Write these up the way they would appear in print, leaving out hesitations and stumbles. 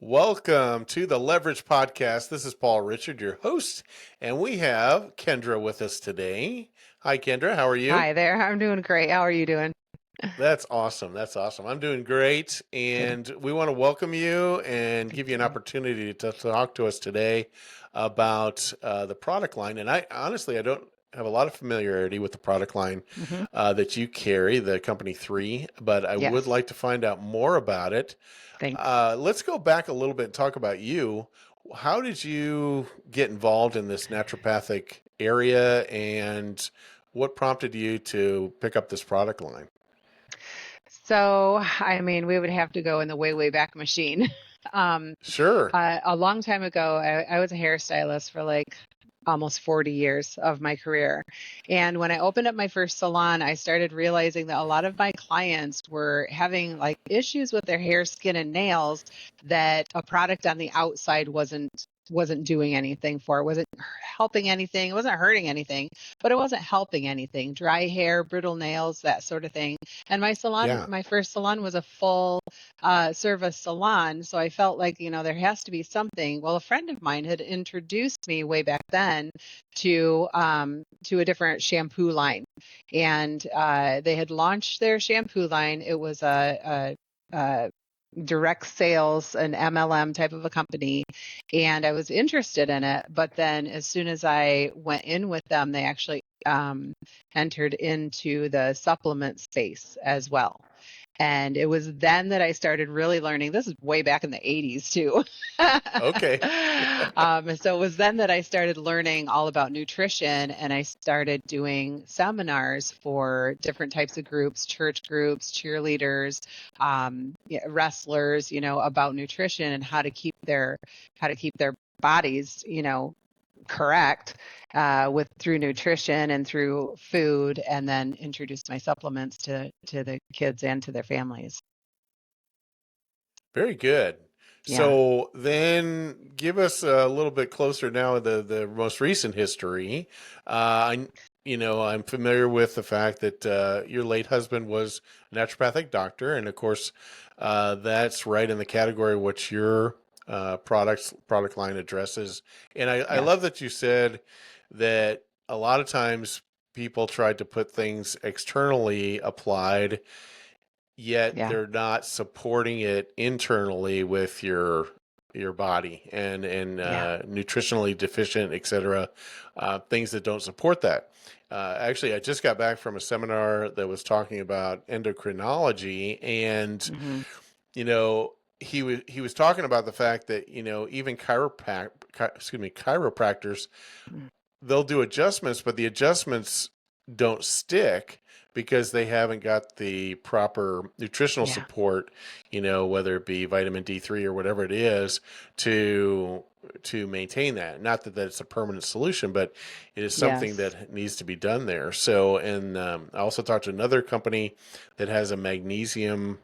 Welcome to the Leverage Podcast. This is Paul Richard, your host, and we have Kendra with us today. Hi, Kendra. How are you? Hi there. I'm doing great. How are you doing? That's awesome. That's awesome. I'm doing great, Good. and we want to welcome you and Thank give you an you. opportunity to talk to us today about the product line. And I honestly, I don't have a lot of familiarity with the product line hmm that you carry, the company 3, but I would Yes. like to find out more about it. Thanks. Let's go back a little bit and talk about you. How did you get involved in this naturopathic area, and what prompted you to pick up this product line? We would have to go in the way, way back machine. Um, Sure. a long time ago, I was a hairstylist for like almost 40 years of my career. And when I opened up my first salon, I started realizing that a lot of my clients were having like issues with their hair, skin, and nails that a product on the outside wasn't doing anything for. It wasn't helping anything. It wasn't hurting anything, but it wasn't helping anything. Dry hair, brittle nails, that sort of thing. And Yeah. my first salon was a full service salon. So I felt like, there has to be something. Well, a friend of mine had introduced me way back then to a different shampoo line. And they had launched their shampoo line. It was a direct sales, an MLM type of a company, and I was interested in it. But then as soon as I went in with them, they actually entered into the supplement space as well. And it was then that I started really learning. This is way back in the 80s too. Okay. So it was then that I started learning all about nutrition, and I started doing seminars for different types of groups, church groups, cheerleaders, wrestlers, about nutrition and how to keep their bodies, correct with through nutrition and through food, and then introduce my supplements to the kids and to their families. Very good. Yeah. So then give us a little bit closer now the most recent history. I'm familiar with the fact that your late husband was a naturopathic doctor, and of course, that's right in the category which your product line addresses. And I love Yes. that you said that a lot of times people tried to put things externally applied, yet Yeah. they're not supporting it internally with your body and Yeah. nutritionally deficient, etc. Things that don't support that. Actually, I just got back from a seminar that was talking about endocrinology, and hmm you know he was talking about the fact that even chiropractors, they'll do adjustments, but the adjustments don't stick because they haven't got the proper nutritional Yeah. support, whether it be vitamin D3 or whatever it is, to maintain that. Not that that's a permanent solution, but it is something Yes. that needs to be done there. So, and I also talked to another company that has a magnesium,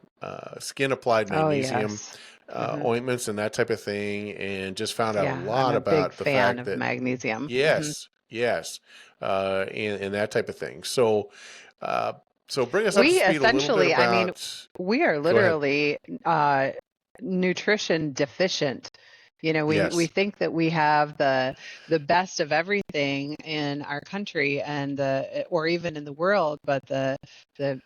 skin applied Oh, magnesium yes. hmm ointments and that type of thing, and just found out a Yeah. I'm lot a big about the fan fact of that magnesium. yes, yes, and that type of thing. Uh, so bring us up to We speed a little bit essentially, about. we are Go ahead. literally uh, nutrition deficient. We Yes, think that we have the best of everything in our country and or even in the world, but the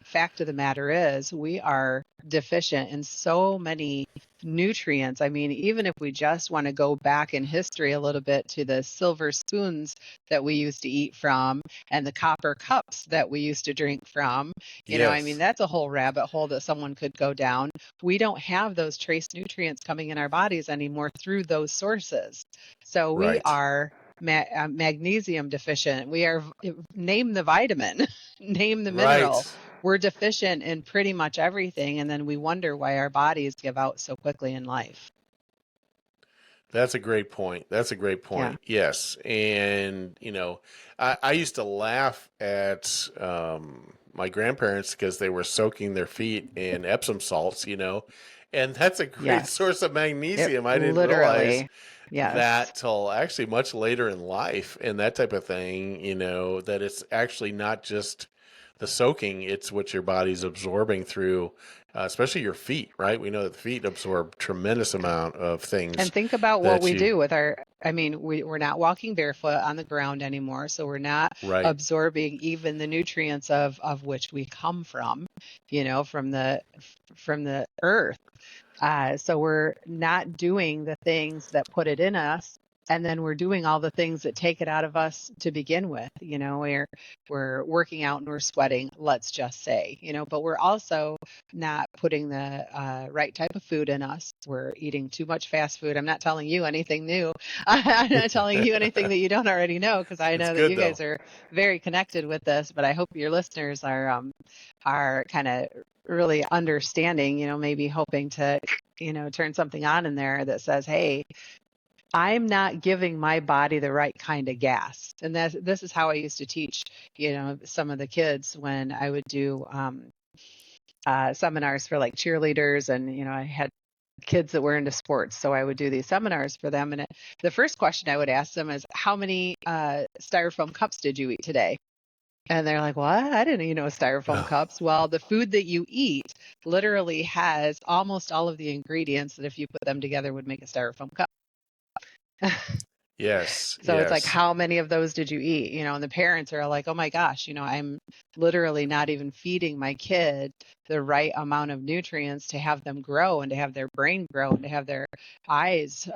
fact of the matter is we are deficient in so many nutrients. I mean, even if we just want to go back in history a little bit to the silver spoons that we used to eat from and the copper cups that we used to drink from, yes, that's a whole rabbit hole that someone could go down. We don't have those trace nutrients coming in our bodies anymore through those sources. So we right, are magnesium deficient. We are, name the vitamin, name the mineral. right. We're deficient in pretty much everything. And then we wonder why our bodies give out so quickly in life. That's a great point. That's a great Yeah. point. Yes, and I used to laugh at my grandparents because they were soaking their feet in Epsom salts, and that's a great Yes. source of It magnesium. I didn't realize literally, yes. that till actually much later in life and that type of thing, that it's actually not just the soaking, it's what your body's absorbing through especially your feet, right? We know that the feet absorb tremendous amount of things And think about what that we you, do with our, I mean, we're not walking barefoot on the ground anymore. So we're not right? absorbing even the nutrients of which we come from, from the earth. So we're not doing the things that put it in us. And then we're doing all the things that take it out of us to begin with. We're working out and we're sweating, let's just say, but we're also not putting the right type of food in us. We're eating too much fast food. I'm not telling you anything new. I'm not telling you anything that you don't already know, because I It's know that good you though. guys are very connected with this, but I hope your listeners are kind of really understanding, maybe hoping to, turn something on in there that says, hey, I'm not giving my body the right kind of gas. And this is how I used to teach, some of the kids when I would do seminars for like cheerleaders. And, I had kids that were into sports. So I would do these seminars for them. And the first question I would ask them is, how many styrofoam cups did you eat today? And they're like, what? I didn't eat no styrofoam cups. Well, the food that you eat literally has almost all of the ingredients that if you put them together would make a styrofoam cup. Yes, So it's like, yes, how many of those did you eat? And the parents are like, oh my gosh, I'm literally not even feeding my kid the right amount of nutrients to have them grow and to have their brain grow and to have their eyes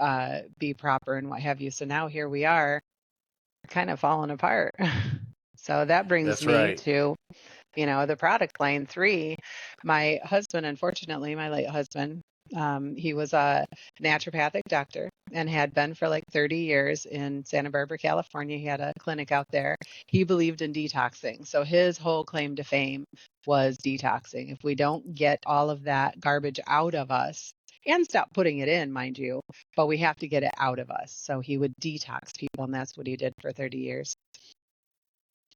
be proper and what have you. So now here we are kind of falling apart. So that brings that's me right. to the product line 3. My husband, unfortunately, my late husband, he was a naturopathic doctor and had been for like 30 years in Santa Barbara, California. He had a clinic out there. He believed in detoxing. So his whole claim to fame was detoxing. If we don't get all of that garbage out of us, and stop putting it in, mind you, but we have to get it out of us. So he would detox people, and that's what he did for 30 years.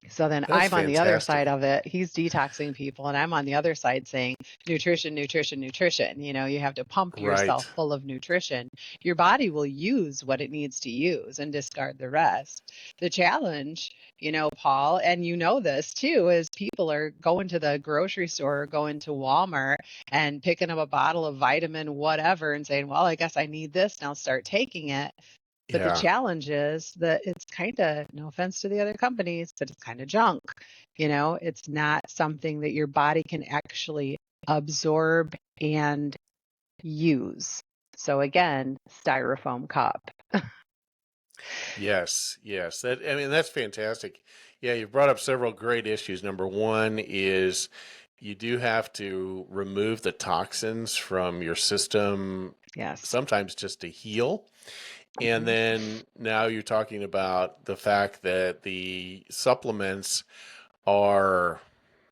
So then That's I'm on the other side fantastic. of it. He's detoxing people, and I'm on the other side saying nutrition, nutrition, nutrition. You have to pump Right. yourself full of nutrition. Your body will use what it needs to use and discard the rest. The challenge, Paul, and this too, is people are going to the grocery store, or going to Walmart and picking up a bottle of vitamin whatever and saying, well, I guess I need this. Now start taking it. But the Yeah. challenge is that it's kind of, no offense to the other companies, but it's kind of junk. It's not something that your body can actually absorb and use. So again, styrofoam cup. Yes, yes. That, I mean, that's fantastic. Yeah, you've brought up several great issues. Number one is you do have to remove the toxins from your system, Yes. sometimes just to heal. And Hmm. then now you're talking about the fact that the supplements are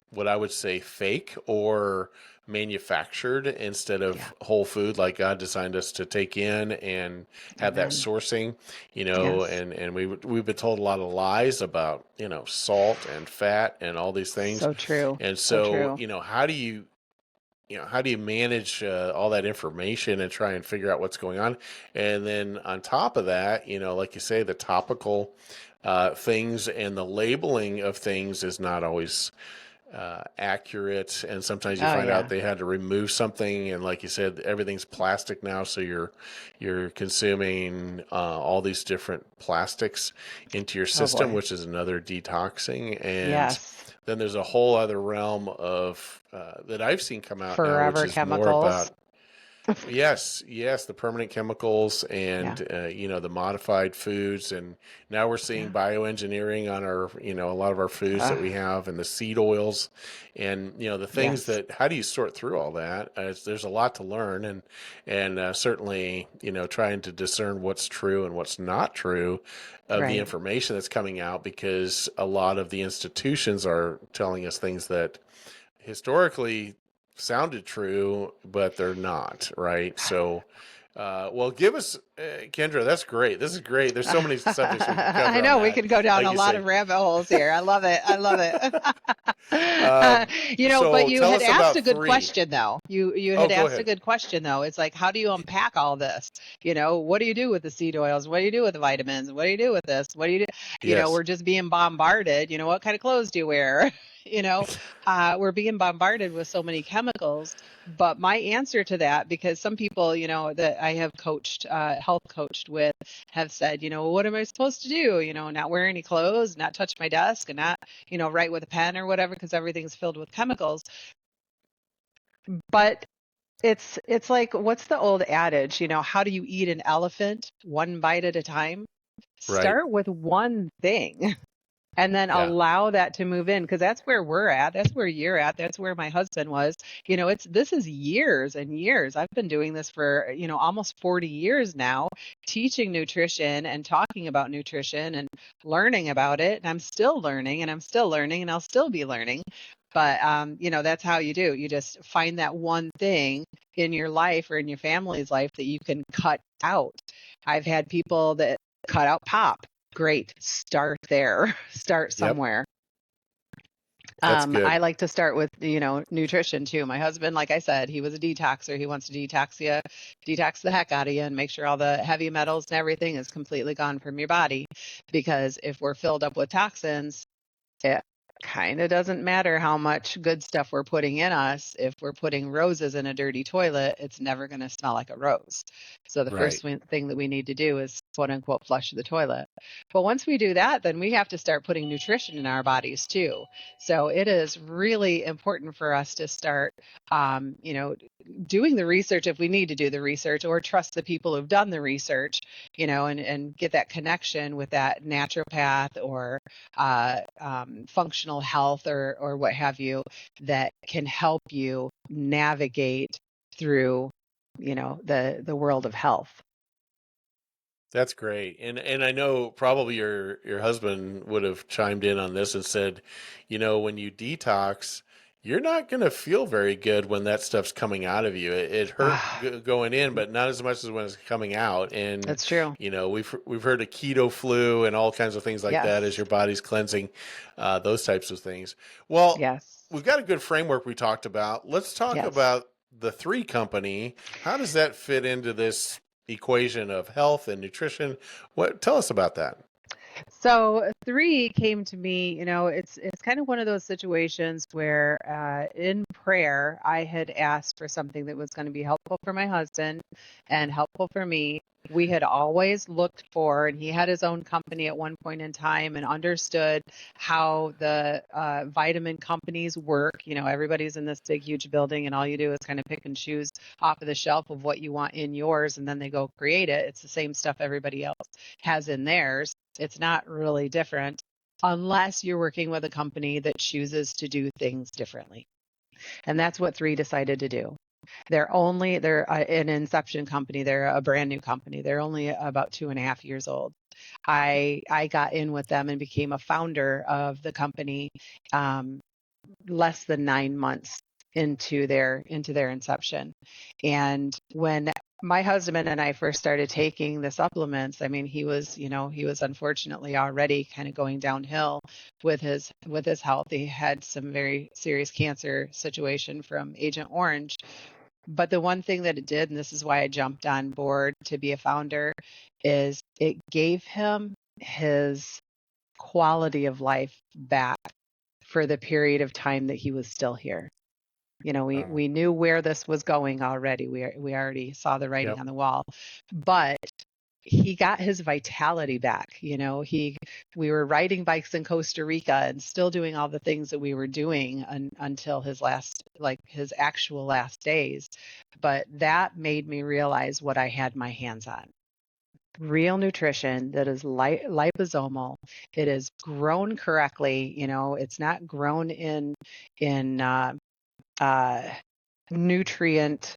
what I would say fake or manufactured instead Yeah. of whole food like God designed us to take in and have that Amen. sourcing, Yes. and we've been told a lot of lies about, salt and fat and all these things. So true. And So so, true. how do you manage all that information and try and figure out what's going on? And then on top of that, like you say, the topical things and the labeling of things is not always accurate, and sometimes you Oh, find out yeah. they had to remove something, and like you said, everything's plastic now, so you're consuming all these different plastics into your Oh, system, boy. which is another detoxing. And Yes. then there's a whole other realm of that I've seen come out now, which Forever is more chemicals. about yes, yes, the permanent chemicals Yeah. and the modified foods, and now we're seeing Yeah. bioengineering on our a lot of our foods that Uh, we have, and the seed oils, and the things yes. that how do you sort through all that? There's a lot to learn, and certainly trying to discern what's true and what's not true of the Right. information that's coming out, because a lot of the institutions are telling us things that historically sounded true, but they're not, right? So, well, give us, Kendra, that's great. This is great. There's so many subjects we could I cover on know we that. could go down Like a you lot of say, rabbit holes here. I love it. I love it. um, But so you tell had us asked a about good three. question though. You Oh, had go asked a ahead. good question though. It's like, how do you unpack all this? What do you do with the seed oils? What do you do with the vitamins? What do you do with this? What do you do? Yes. We're just being bombarded. What kind of clothes do you wear? we're being bombarded with so many chemicals. But my answer to that, because some people, that I have coached, health coached with, have said, what am I supposed to do? Not wear any clothes, not touch my desk, and not, write with a pen or whatever, because everything's filled with chemicals. But it's like, what's the old adage? How do you eat an elephant? One bite at a time. Right. Start with one thing. And then Yeah. allow that to move in, because that's where we're at. That's where you're at. That's where my husband was. This is years and years. I've been doing this for, almost 40 years now, teaching nutrition and talking about nutrition and learning about it. And I'm still learning and I'm still learning and I'll still be learning. But, that's how you do. You just find that one thing in your life or in your family's life that you can cut out. I've had people that cut out pop. Great. Start there. Start Yep. somewhere. That's I good. like to start with, nutrition too. My husband, like I said, he was a detoxer. He wants to detox the heck out of you and make sure all the heavy metals and everything is completely gone from your body. Because if we're filled up with toxins, it kind of doesn't matter how much good stuff we're putting in us. If we're putting roses in a dirty toilet, it's never going to smell like a rose. So the Right. first thing that we need to do is, quote unquote, flush the toilet. But once we do that, then we have to start putting nutrition in our bodies too. So it is really important for us to start, doing the research if we need to do the research, or trust the people who've done the research, and get that connection with that naturopath or functional health or what have you, that can help you navigate through, the world of health. That's great. And I know probably your husband would have chimed in on this and said, when you detox, you're not going to feel very good when that stuff's coming out of you. It hurt going in, but not as much as when it's coming out. And That's true. we've heard of keto flu and all kinds of things like that as Yes. your body's cleansing, those types of things. Well, Yes. we've got a good framework we talked about. Let's talk Yes. about the three company. How does that fit into this equation of health and nutrition? Tell us about that. So three came to me, it's kind of one of those situations where in prayer I had asked for something that was going to be helpful for my husband and helpful for me. We had always looked for, and he had his own company at one point in time and understood how the vitamin companies work. Everybody's in this big, huge building, and all you do is kind of pick and choose off of the shelf of what you want in yours, and then they go create it. It's the same stuff everybody else has in theirs. It's not really different unless you're working with a company that chooses to do things differently. And that's what Three decided to do. They're an inception company. They're a brand new company. They're only about 2.5 years old. I got in with them and became a founder of the company less than 9 months into their inception. And when my husband and I first started taking the supplements, I mean, he was unfortunately already kind of going downhill with his health. He had some very serious cancer situation from Agent Orange. But the one thing that it did, and this is why I jumped on board to be a founder, is it gave him his quality of life back for the period of time that he was still here. Wow. We knew where this was going already. We already saw the writing Yep. on the wall, but he got his vitality back. We were riding bikes in Costa Rica and still doing all the things that we were doing until his actual last days. But that made me realize what I had my hands on. Real nutrition that is liposomal. It is grown correctly. It's not grown in uh, nutrient,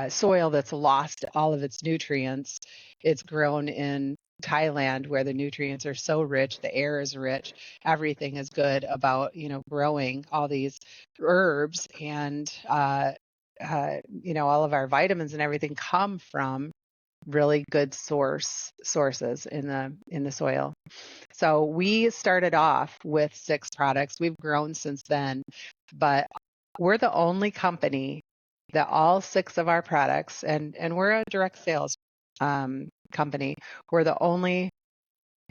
soil that's lost all of its nutrients. It's grown in Thailand where the nutrients are so rich, the air is rich, everything is good about, growing all these herbs and, all of our vitamins and everything come from really good sources in the soil. So we started off with 6 products. We've grown since then, but we're the only company that all 6 of our products, and we're a direct sales company. We're the only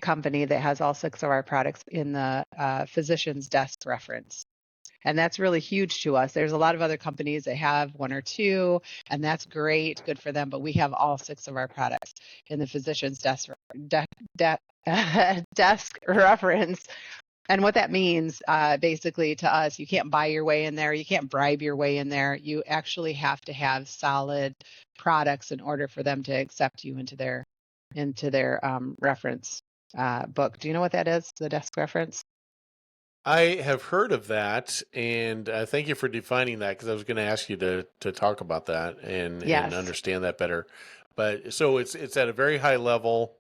company that has all 6 of our products in the physician's desk reference. And that's really huge to us. There's a lot of other companies that have 1 or 2, and that's great, good for them. But we have all 6 of our products in the physician's desk reference. And what that means, basically, to us, you can't buy your way in there. You can't bribe your way in there. You actually have to have solid products in order for them to accept you into their reference book. Do you know what that is? The desk reference? I have heard of that, and thank you for defining that because I was going to ask you to talk about that and Yes. understand that better. But so it's at a very high level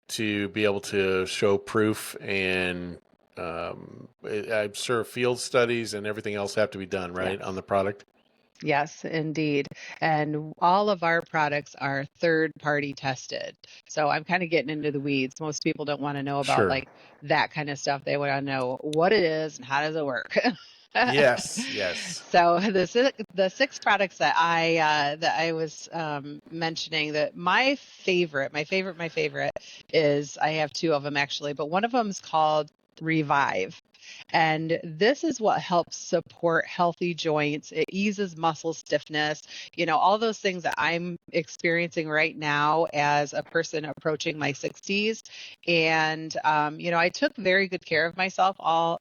to be able to show proof, and I'm sure field studies and everything else have to be done, right, on Yes. the product. Yes, indeed. And all of our products are third party tested. So I'm kind of getting into the weeds. Most people don't want to know about Sure. like that kind of stuff. They want to know what it is and how does it work. Yes. Yes. So the 6 products that I was mentioning, that my favorite is, I have 2 of them actually, but one of them is called Revive. And this is what helps support healthy joints. It eases muscle stiffness, all those things that I'm experiencing right now as a person approaching my 60s. And, I took very good care of myself all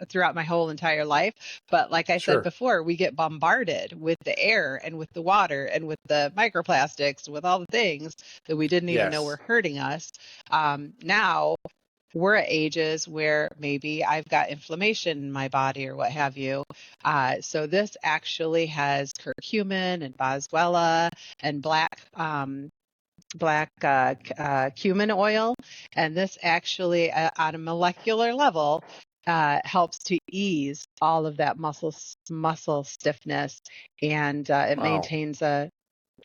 throughout my whole entire life. But like I said Sure. before, we get bombarded with the air and with the water and with the microplastics, with all the things that we didn't even know were Yes. hurting us. Now, we're at ages where maybe I've got inflammation in my body or what have you. So this actually has curcumin and boswellia and black cumin oil, and this actually, on a molecular level, helps to ease all of that muscle stiffness, and it Wow. maintains a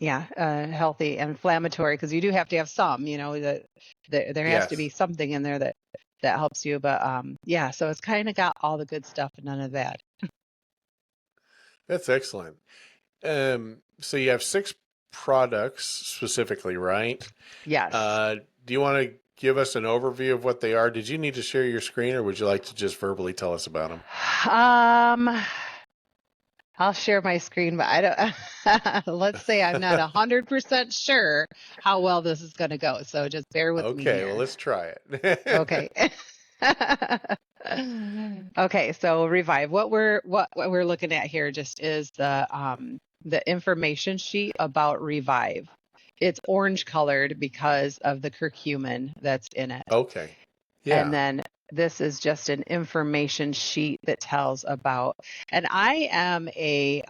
healthy inflammatory, because you do have to have some, that there has to be Yes. something in there that helps you. But yeah, so it's kind of got all the good stuff and none of that. That's excellent. So you have 6 products specifically, right? Yes. Uh, do you want to give us an overview of what they are? Did you need to share your screen, or would you like to just verbally tell us about them? Um, I'll share my screen, but I don't. Let's say I'm not 100% sure how well this is going to go. So just bear with me Okay, well, here. let's try it. Okay. Okay, so Revive. What we're looking at here just is the information sheet about Revive. It's orange colored because of the curcumin that's in it. Okay. And Yeah, then this is just an information sheet that tells about. And I am a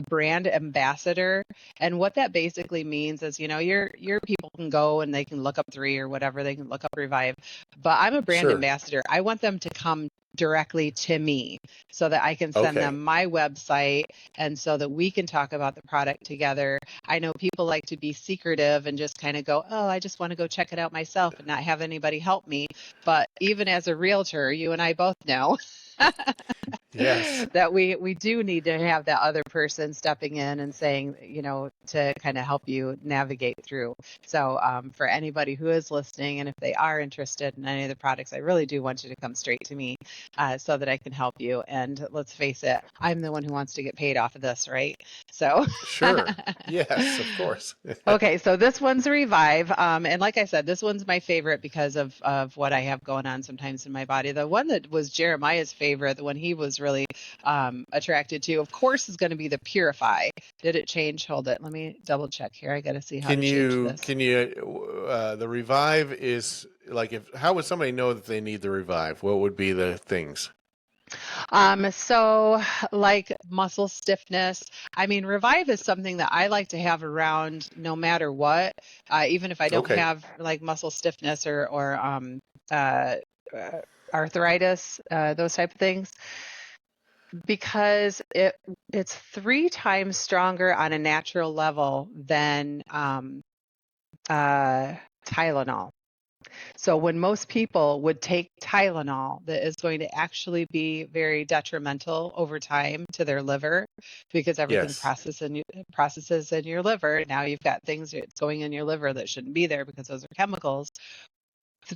brand ambassador, and what that basically means is, your people can go and they can look up 3 or whatever, they can look up Revive, but I'm a brand sure. ambassador. I want them to come directly to me so that I can send Okay. them my website, and so that we can talk about the product together. I know people like to be secretive and just kind of go, oh, I just want to go check it out myself and not have anybody help me. But even as a realtor, you and I both know Yes. that we do need to have that other person stepping in and saying, to kind of help you navigate through. So for anybody who is listening, and if they are interested in any of the products, I really do want you to come straight to me, so that I can help you. And let's face it, I'm the one who wants to get paid off of this, right? So Sure. Yes, of course. okay, so this one's a Revive. And like I said, this one's my favorite because of what I have going on sometimes in my body. The one that was Jeremiah's favorite, the one he was really attracted to, of course, is going to be the Purify. Did it change? Hold it. Let me double check here. I got to see how to change this. The revive is like, how would somebody know that they need the revive? What would be the things? So like muscle stiffness, I mean, Revive is something that I like to have around no matter what, even if I don't Okay. have like muscle stiffness or uh, arthritis, those type of things, because it's 3 times stronger on a natural level than Tylenol. So when most people would take Tylenol, that is going to actually be very detrimental over time to their liver, because everything Yes. processes in your liver. Now you've got things that's going in your liver that shouldn't be there because those are chemicals.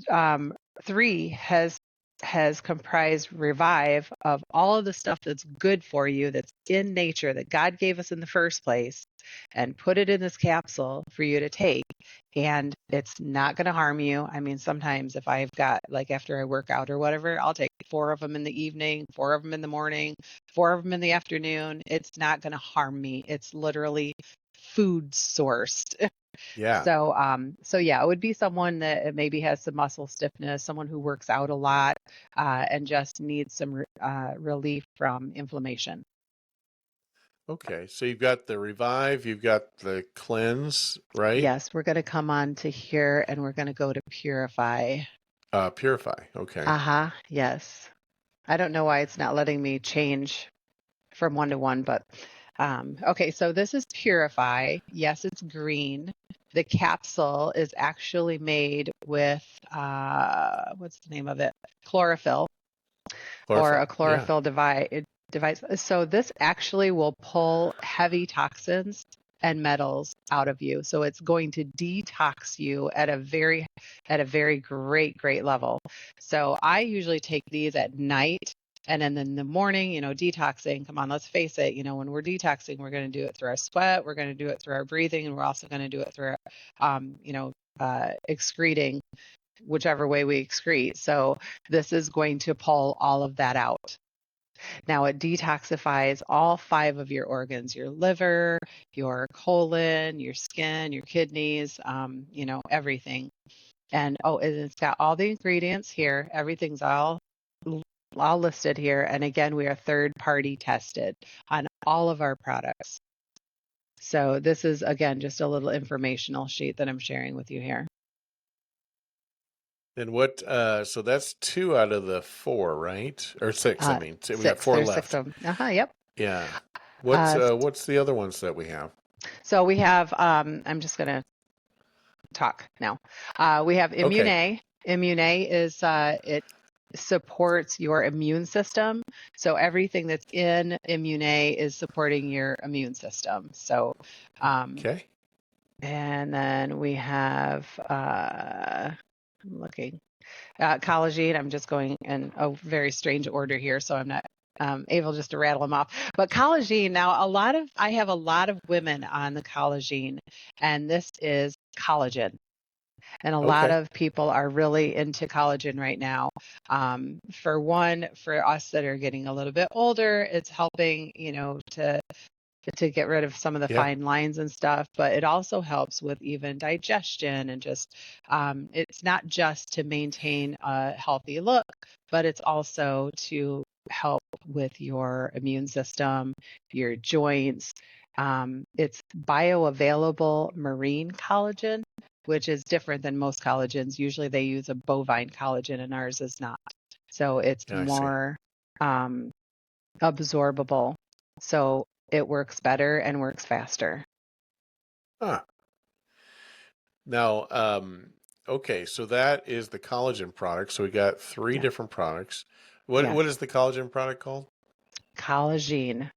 um, 3 has comprised Revive of all of the stuff that's good for you, that's in nature, that God gave us in the first place, and put it in this capsule for you to take. And it's not going to harm you. I mean, sometimes if I've got, like, after I work out or whatever, I'll take 4 of them in the evening, 4 of them in the morning, 4 of them in the afternoon. It's not going to harm me. It's literally food sourced. Yeah. So yeah, it would be someone that maybe has some muscle stiffness, someone who works out a lot, and just needs some relief from inflammation. Okay. So you've got the Revive, you've got the Cleanse, right? Yes, we're going to come on to here and we're going to go to Purify. Purify. Okay. Uh-huh. Yes. I don't know why it's not letting me change from one to one, but okay, so this is Purify. Yes, it's green. The capsule is actually made with what's the name of it? Chlorophyll, or a Chlorophyll. Yeah. chlorophyll device. So this actually will pull heavy toxins and metals out of you. So it's going to detox you at a very great level. So I usually take these at night. And then in the morning, detoxing, come on, let's face it, when we're detoxing, we're going to do it through our sweat, we're going to do it through our breathing, and we're also going to do it through, excreting whichever way we excrete. So this is going to pull all of that out. Now it detoxifies all 5 of your organs, your liver, your colon, your skin, your kidneys, everything. And it's got all the ingredients here. Everything's all listed here. And again, we are third party tested on all of our products. So this is, again, just a little informational sheet that I'm sharing with you here. And what, so that's 2 out of the 4, right? Or 6, I mean. So we got 6. 4 There's 6 left. of them. Yep. Yeah. Uh, What's the other ones that we have? so we have, I'm just going to talk now. We have Immune Okay. A. Immune A is, it supports your immune system. So everything that's in Immune A is supporting your immune system. So, Okay. and then we have, I'm looking, collagen. I'm just going in a very strange order here, so I'm not able just to rattle them off. But collagen, now I have a lot of women on the collagen, and this is collagen. And a lot Okay. of people are really into collagen right now. For us that are getting a little bit older, it's helping, to get rid of some of the Yeah. fine lines and stuff, but it also helps with even digestion and just, it's not just to maintain a healthy look, but it's also to help with your immune system, your joints. It's bioavailable marine collagen, which is different than most collagens. Usually they use a bovine collagen and ours is not. So it's I see. more absorbable. So it works better and works faster. Huh. Now, okay, so that is the collagen product. So we got 3 Yeah. different products. What Yes. is the collagen product called? Collagen.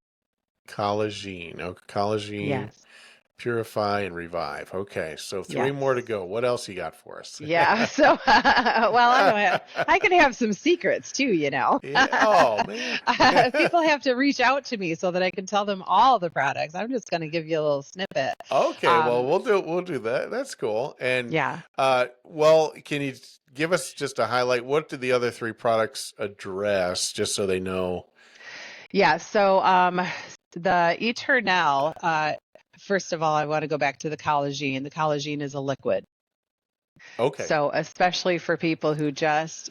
Collagen. Okay, collagen, Yes. purify, and revive. Okay, so 3 more to Yes. go. What else you got for us? Yeah. So, well, I can have some secrets too, Yeah. Oh man. People have to reach out to me so that I can tell them all the products. I'm just going to give you a little snippet. Okay, well Um, we'll do that. That's cool. And yeah. well, can you give us just a highlight? What did the other 3 products address, just so they know? Yeah. So, the Eternal, first of all, I want to go back to the collagen. The collagen is a liquid. Okay, So, especially for people who just,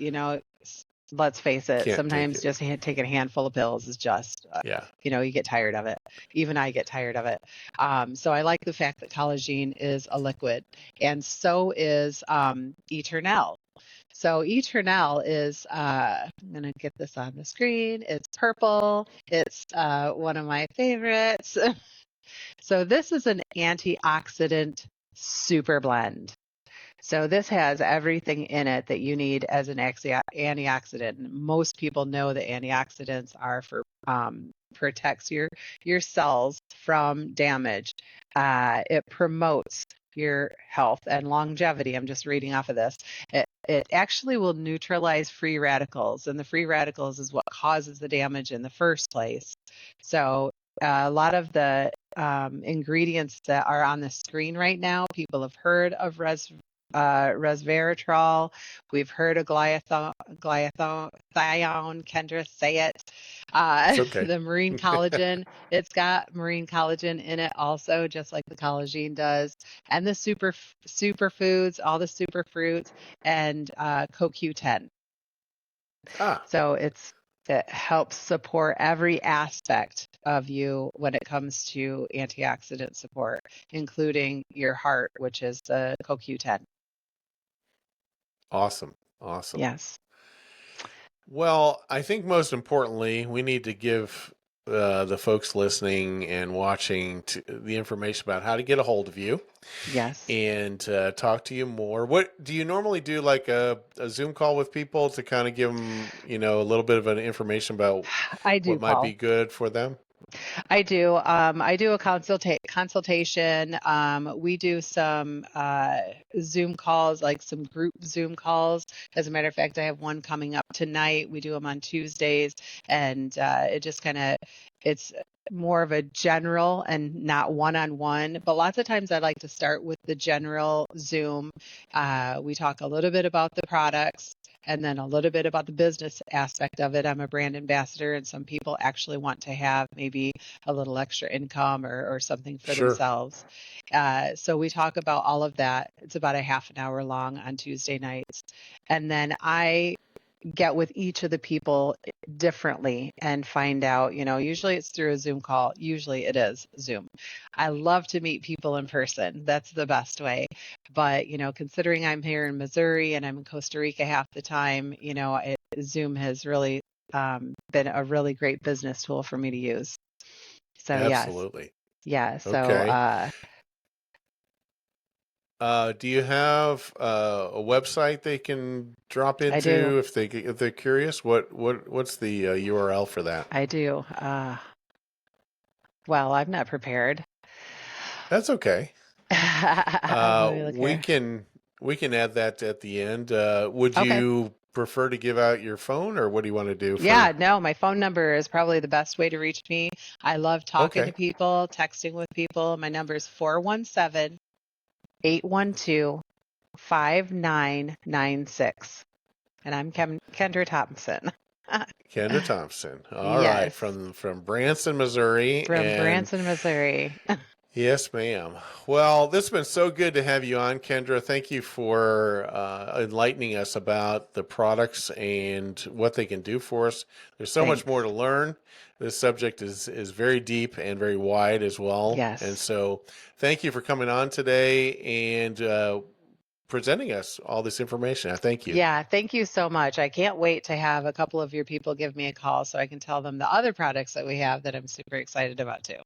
let's face it, can't take sometimes it. just taking a handful of pills is just, Yeah, you get tired of it. Even I get tired of it. So I like the fact that collagen is a liquid, and so is Eternal. So Eternal is, I'm going to get this on the screen. It's purple. It's one of my favorites. So this is an antioxidant super blend. So this has everything in it that you need as an antioxidant. Most people know that antioxidants are for protects your cells from damage. It promotes your health and longevity. I'm just reading off of this. It actually will neutralize free radicals, and the free radicals is what causes the damage in the first place. So a lot of the ingredients that are on the screen right now, people have heard of resveratrol. We've heard of glyathione. Kendra, say it. It's okay. The marine collagen. It's got marine collagen in it also, just like the collagen does. And the superfoods, all the superfruits, and CoQ10. Ah, So it helps support every aspect of you when it comes to antioxidant support, including your heart, which is the CoQ10. awesome. Awesome. Yes. Well, I think most importantly, we need to give the folks listening and watching the information about how to get a hold of you Yes. and talk to you more. What do you normally do, like a Zoom call with people to kind of give them, a little bit of an information about I do, what might be Paul. good for them? I do. I do a consultation. We do some Zoom calls, like some group Zoom calls. As a matter of fact, I have one coming up tonight. We do them on Tuesdays, and it just kind of it's more of a general and not one-on-one. But lots of times I like to start with the general Zoom. We talk a little bit about the products, and then a little bit about the business aspect of it. I'm a brand ambassador, and some people actually want to have maybe a little extra income or something for Sure. themselves. So we talk about all of that. It's about a half an hour long on Tuesday nights. And then I get with each of the people differently and find out, usually it's through a Zoom call. Usually it is Zoom. I love to meet people in person. That's the best way. But, considering I'm here in Missouri and I'm in Costa Rica half the time, Zoom has really been a really great business tool for me to use. So yes. Absolutely. Yeah. So Okay. Do you have a website they can drop I do. into if they're curious? What's the URL for that? I do. Well, I'm not prepared. That's okay. Let me look We here. can add that at the end. Would Okay. you prefer to give out your phone, or what do you want to do Yeah, for? no, my phone number is probably the best way to reach me. I love talking to Okay, people, texting with people. My number is 417-812-5996. And I'm Kendra Thompson. Kendra Thompson. All right, Yes, from Branson, Missouri, from and Branson, Missouri. yes, ma'am. Well, this has been so good to have you on, Kendra. Thank you for enlightening us about the products and what they can do for us. There's so much more Thanks. to learn. This subject is very deep and very wide as well. And Yes. so thank you for coming on today and presenting us all this information. I thank you. Yeah, thank you so much. I can't wait to have a couple of your people give me a call so I can tell them the other products that we have that I'm super excited about too.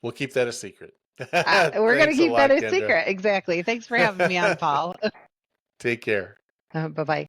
We'll keep that a secret. We're going to Thanks a keep that lot, a Kendra. secret. Exactly. Thanks for having me on, Paul. Take care. Bye bye.